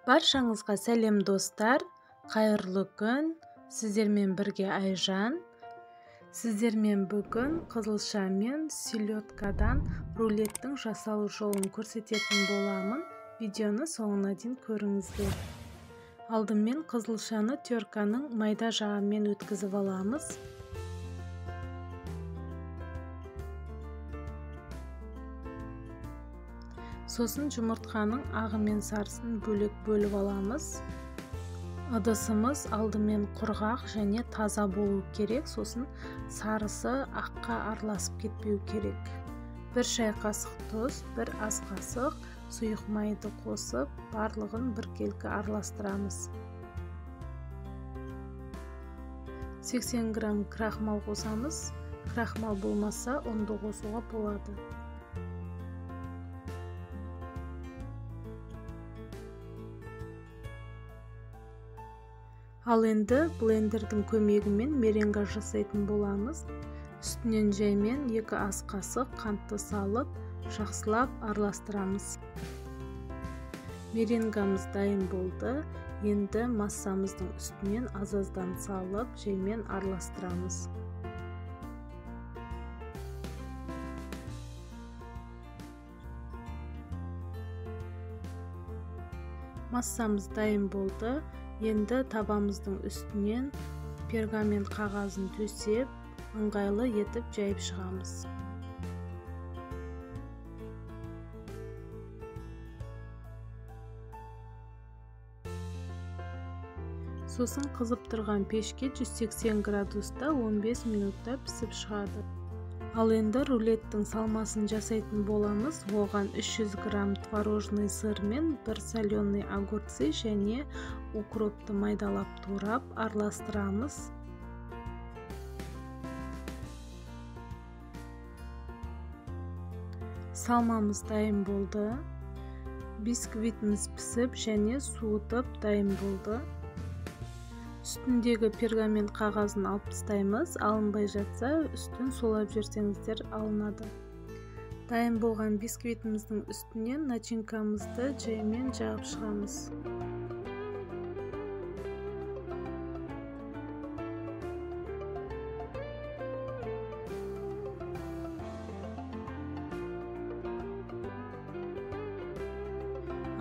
Баршаңызға сәлем достар, қайырлы күн, сіздермен бірге Айжан. Сіздермен бүгін қызылша мен селедкадан рулеттің жасалу жолын көрсететін боламын. Видеоны соңына дейін көріңіздер. Алдымен қызылшаны терканың майда жағымен өткізіп аламыз. Сосын жұмыртқаның ағы мен сарысын бөлек бөліп аламыз. Ыдысымыз алдымен құрғақ және таза болу керек, сосын сарысы аққа араласып кетпеу керек. 1 шай қасық тұз, 1 ас қасық сұйық майды қосып, барлығын біркелкі араластырамыз. 80 грамм крахмал қосамыз. Крахмал болмаса, ұнды қосуға болады. Ал енді блендердің көмегімен меренга жасайтын боламыз. Үстінен жаймен 2 ас қасық қантты салып, жақсылап араластырамыз. Меренгамыз дайын болды. Енді массамыздың үстінен аз-аздан салып, жаймен араластырамыз. Массамыз дайын болды. Енді табамыздың үстінен пергамент қағазын төсеп, ыңғайлы етіп жайып шығамыз. Сосын қызып тұрған пешке 180 градуста 15 минутта пісіп шығады. Ал енді рулеттің салмасын жасайтын боламыз. Оған 300 грамм творожный сыр мен 1 соленый огурцы және укропты майдалап турап араластырамыз. Салмамыз дайын болды. Бисквитіміз пісіп және суытып дайын болды. Үстіндегі пергамент қағазын алып тастаймыз. Алынбай жатса, үстін солап жүрсеңіздер алынады. Дайын болған бисквитіміздің үстінен начинкамызды жаймен жағып шығамыз.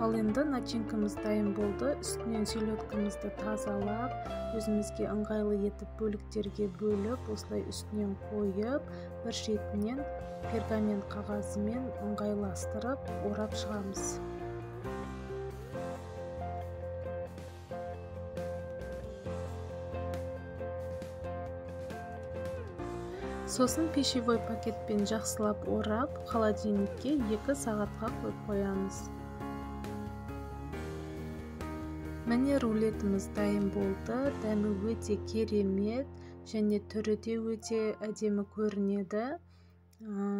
Ал енді начинкамыз дайын болды. Үстінен селедкамызды тазалап, өзімізге ыңғайлы етіп бөліктерге бөліп, осылай үстінен қойып, бір шетінен пергамент қағазымен ыңғайластырып, орап шығамыз. Сосын пищевой пакетпен жақсылап орап, холодильникке 2 сағатқа қойып қоямыз. Міне рулетіміз дайын болды. Дәмі өте керемет және түрі де өте әдемі көрінеді.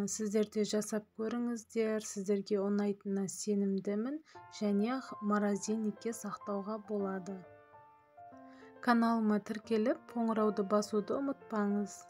Сіздер де жасап көріңіздер. Сіздерге ұнайтынына сенімдімін және морозильникке сақтауға болады. Каналыма тіркеліп, қоңырауды басуды ұмытпаңыз.